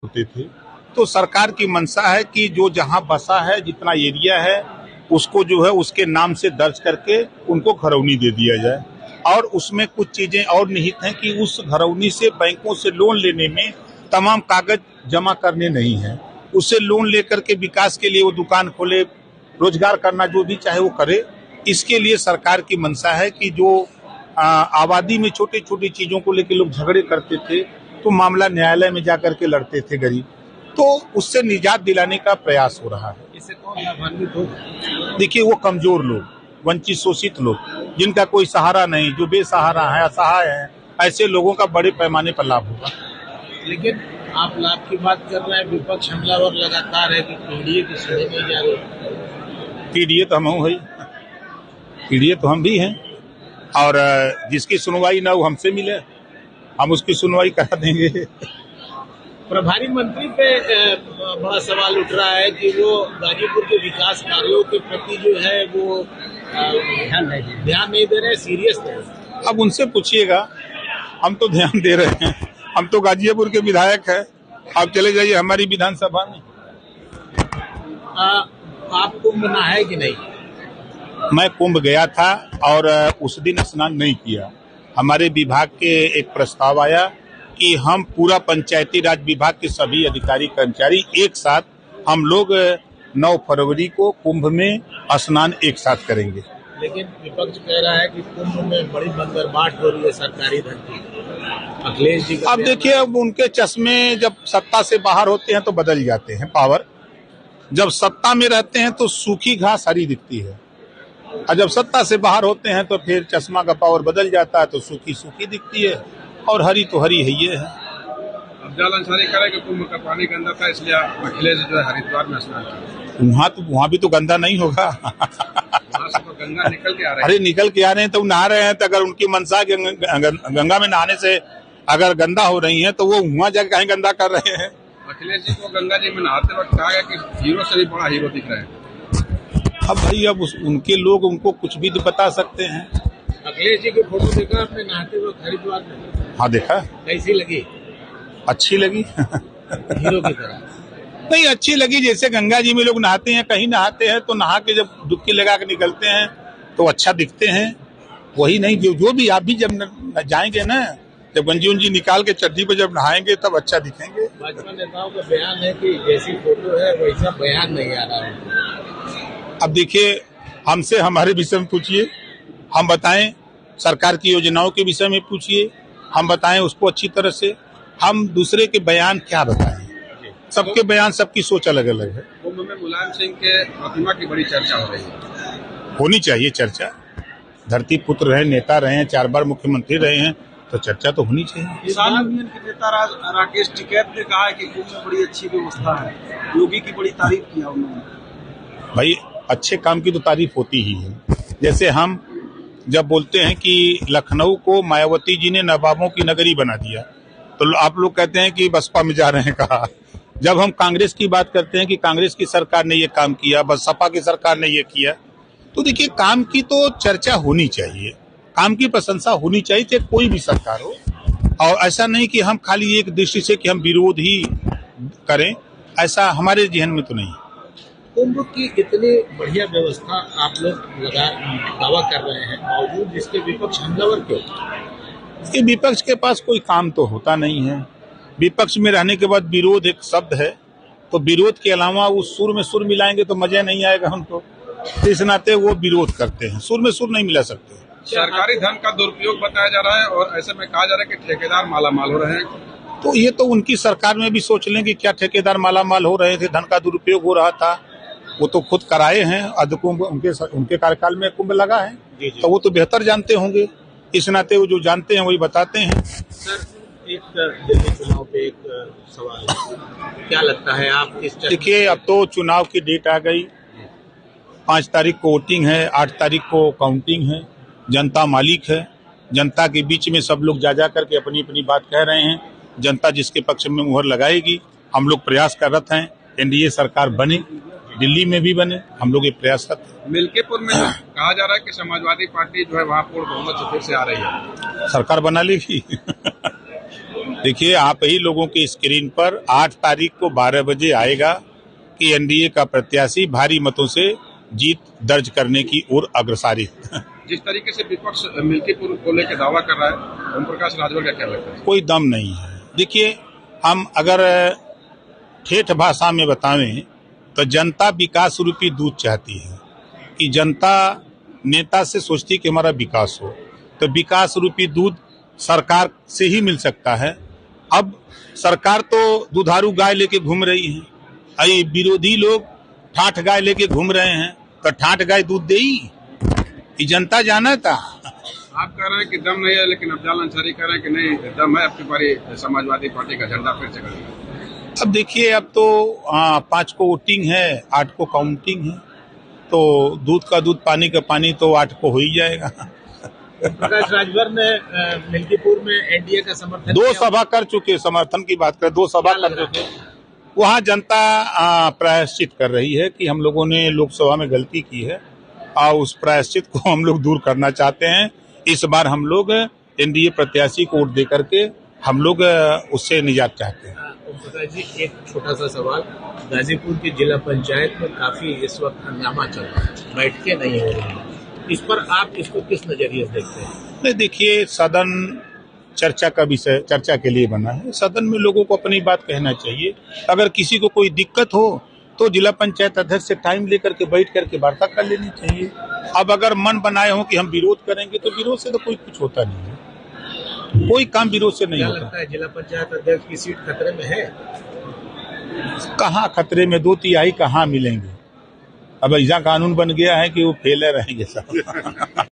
होते थे। तो सरकार की मंशा है कि जो जहां बसा है, जितना एरिया है, उसको जो है उसके नाम से दर्ज करके उनको घरौनी दे दिया जाए। और उसमें कुछ चीजें और निहित हैं कि उस घरौनी से बैंकों से लोन लेने में तमाम कागज जमा करने नहीं है। उससे लोन लेकर के विकास के लिए वो दुकान खोले, रोजगार करना जो भी चाहे वो करे। इसके लिए सरकार की मंशा है कि जो आबादी में छोटी छोटी चीजों को लेकर लोग झगड़े करते थे, तो मामला न्यायालय में जाकर के लड़ते थे गरीब, तो उससे निजात दिलाने का प्रयास हो रहा है। इससे कौन लाभान्वित हो? देखिए, वो कमजोर लोग, वंचित शोषित लोग, जिनका कोई सहारा नहीं, जो बेसहारा है, असहाय है, ऐसे लोगों का बड़े पैमाने पर लाभ होगा। लेकिन आप लाभ की बात कर रहे हैं, विपक्ष हमलावर लगातार है कि पीडीए की सुनी नहीं जा रही। पीडीए तो हम ही, पीडीए तो हम भी हैं, और जिसकी सुनवाई ना वो हमसे मिले, हम उसकी सुनवाई करा देंगे। प्रभारी मंत्री पे बड़ा सवाल उठ रहा है कि वो गाजीपुर के विकास कार्यों के प्रति जो है वो ध्यान नहीं दे रहे, सीरियस नहीं। अब उनसे पूछिएगा, हम तो ध्यान दे रहे हैं, हम तो गाजीपुर के विधायक हैं। आप चले जाइए हमारी विधानसभा में। आप कुंभ नहाए कि नहीं? मैं कुंभ गया था और उस दिन स्नान नहीं किया। हमारे विभाग के एक प्रस्ताव आया कि हम पूरा पंचायती राज विभाग के सभी अधिकारी कर्मचारी एक साथ, हम लोग 9 फरवरी को कुंभ में स्नान एक साथ करेंगे। लेकिन विपक्ष कह रहा है कि कुंभ में बड़ी बंदरबाट हो रही है सरकारी धन की। अखिलेश जी, अब देखिए, अब उनके चश्मे जब सत्ता से बाहर होते हैं तो बदल जाते हैं पावर। जब सत्ता में रहते हैं तो सूखी घास हरी दिखती है, और जब सत्ता से बाहर होते हैं तो फिर चश्मा का पावर बदल जाता है, तो सूखी सूखी दिखती है और हरी तो हरी है। ये है। अफजल अंसारी कह रहे कि कुंभ का पानी गंदा था, इसलिए अखिलेश जो है हरिद्वार में स्नान किया। वहाँ भी तो गंदा नहीं होगा। वहाँ से तो गंगा निकल के आ रहे हैं। अरे निकल के आ रहे हैं तो नहा रहे हैं, तो अगर उनकी मंशा गंगा में नहाने से अगर गंदा हो रही है तो वो वहाँ जाकर कहीं गंदा कर रहे हैं। अखिलेश जी को गंगा जी में नहाते वक्त कहा गया कि हीरो से भी बड़ा हीरो दिख रहे हैं। अब भाई, अब उनके लोग उनको कुछ भी बता सकते हैं। अखिलेश जी की फोटो देखा आपने नहाते वक्त हरिद्वार में? हाँ, देखा। कैसी लगी? अच्छी लगी। हीरो की तरह नहीं, अच्छी लगी। जैसे गंगा जी में लोग नहाते हैं, कहीं नहाते हैं तो नहा के जब डुबकी लगा के निकलते हैं तो अच्छा दिखते हैं। वही नहीं, जो भी आप भी जब जाएंगे ना, जब गंजी उंजी निकाल के चड्डी पे जब नहाएंगे तब अच्छा दिखेंगे। भाजपा नेताओं का बयान है कि जैसी फोटो है वैसा बयान नहीं आ रहा है। अब देखिए, हमसे हमारे विषय में पूछिए, हम बताएं। सरकार की योजनाओं के विषय में पूछिए, हम बताएं उसको अच्छी तरह से। हम दूसरे के बयान क्या बताएं? सबके बयान, सबकी सोच अलग अलग है। कुंभ में मुलायम सिंह के प्रतिमा की बड़ी चर्चा हो रही है। होनी चाहिए चर्चा। धरती पुत्र रहे, नेता रहे हैं, 4 बार मुख्यमंत्री रहे हैं, तो चर्चा तो होनी चाहिए। किसान यूनियन के नेता राकेश टिकैत ने कहा है कि कुंभ में बड़ी अच्छी व्यवस्था है। योगी की बड़ी तारीफ किया उन्होंने। भाई, अच्छे काम की तो तारीफ होती ही है। जैसे हम जब बोलते हैं कि लखनऊ को मायावती जी ने नवाबों की नगरी बना दिया, तो आप लोग कहते हैं कि बसपा में जा रहे हैं। कहा, जब हम कांग्रेस की बात करते हैं कि कांग्रेस की सरकार ने ये काम किया, बसपा की सरकार ने ये किया, तो देखिए, काम की तो चर्चा होनी चाहिए, काम की प्रशंसा होनी चाहिए, चाहे कोई भी सरकार हो। और ऐसा नहीं कि हम खाली एक दृष्टि से कि हम विरोध ही करें, ऐसा हमारे जहन में तो नहीं। कुंभ की इतनी बढ़िया व्यवस्था आप लोग दावा कर रहे हैं, बावजूद जिसके विपक्ष हमलावर क्यों? इसके विपक्ष के पास कोई काम तो होता नहीं है। विपक्ष में रहने के बाद विरोध एक शब्द है, तो विरोध के अलावा उस सुर में सुर मिलाएंगे तो मजा नहीं आएगा हमको। इस नाते वो विरोध करते हैं, सुर में सुर नहीं मिला सकते। सरकारी धन का दुरुपयोग बताया जा रहा है और ऐसे में कहा जा रहा है कि ठेकेदार मालामाल हो रहे हैं। तो ये तो उनकी सरकार में भी सोच लें कि क्या ठेकेदार मालामाल हो रहे थे, धन का दुरुपयोग हो रहा था। वो तो खुद कराए हैं, कुंभ उनके कार्यकाल में कुंभ लगा है, तो वो तो बेहतर जानते होंगे। इस नाते वो जो जानते हैं वही बताते हैं। सर, एक दिल्ली चुनाव पे एक सवाल, क्या लगता है आप इस? देखिए, अब तो चुनाव की डेट आ गई। 5 तारीख को वोटिंग है, 8 तारीख को काउंटिंग है। जनता मालिक है, जनता के बीच में सब लोग जा करके अपनी अपनी बात कह रहे हैं। जनता जिसके पक्ष में मुहर लगाएगी, हम लोग प्रयास कर रहे हैं एनडीए सरकार बने, दिल्ली में भी बने, हम लोग ये प्रयास करते हैं। मिल्कीपुर में कहा जा रहा है कि समाजवादी पार्टी जो है वहाँ पूर्ण बहुमत से फिर से आ रही है, सरकार बना लेगी। देखिए, आप ही लोगों की स्क्रीन पर 8 तारीख को 12 बजे आएगा कि एनडीए का प्रत्याशी भारी मतों से जीत दर्ज करने की ओर अग्रसारित। जिस तरीके से विपक्ष मिल्कीपुर को लेकर दावा कर रहा है, ओम प्रकाश राजभर का क्या लगता है? कोई दम नहीं है। देखिए, हम अगर ठेठ भाषा में बतावें तो जनता विकास रूपी दूध चाहती है कि जनता नेता से सोचती कि हमारा विकास हो, तो विकास रूपी दूध सरकार से ही मिल सकता है। अब सरकार तो दुधारू गाय लेके घूम रही है, अरे विरोधी लोग ठाठ गाय लेके घूम रहे हैं, तो ठाठ गाय दूध देगी? ये जनता जाना था। आप कह रहे हैं कि दम नहीं है, लेकिन अफजाल अंसारी कह रहे हैं कि नहीं, दम है। आपकी बारी समाजवादी पार्टी का झंडा फिर से करेगा। अब देखिए, अब तो 5 को वोटिंग है, 8 को काउंटिंग है, तो दूध का दूध पानी का पानी तो 8 को हो ही जाएगा। प्रकाश राजभर ने मिल्कीपुर में एनडीए का समर्थन 2 सभा कर चुके, समर्थन की बात करें 2 सभा कर चुके। वहाँ जनता प्रायश्चित कर रही है कि हम लोगों ने लोकसभा में गलती की है और उस प्रायश्चित को हम लोग दूर करना चाहते हैं। इस बार हम लोग एनडीए प्रत्याशी को वोट दे करके हम लोग उससे निजात चाहते हैं। प्रकाश जी, एक छोटा सा सवाल, गाजीपुर की जिला पंचायत में काफी इस वक्त हंगामा चल रहा है, बैठकें नहीं हो रही हैं, इस पर आप इसको किस नजरिए से देखते हैं? नहीं, देखिए, सदन चर्चा का विषय, चर्चा के लिए बना है। सदन में लोगों को अपनी बात कहना चाहिए। अगर किसी को कोई दिक्कत हो तो जिला पंचायत अध्यक्ष से टाइम लेकर के बैठ करके वार्ता कर लेनी चाहिए। अब अगर मन बनाए हो कि हम विरोध करेंगे, तो विरोध से तो कोई कुछ होता नहीं है, कोई काम विरोध से नहीं होता। लगता है जिला पंचायत अध्यक्ष की सीट खतरे में है? कहाँ खतरे में? 2/3 कहाँ मिलेंगे? अब ऐसा कानून बन गया है कि वो फेल रहेंगे सब।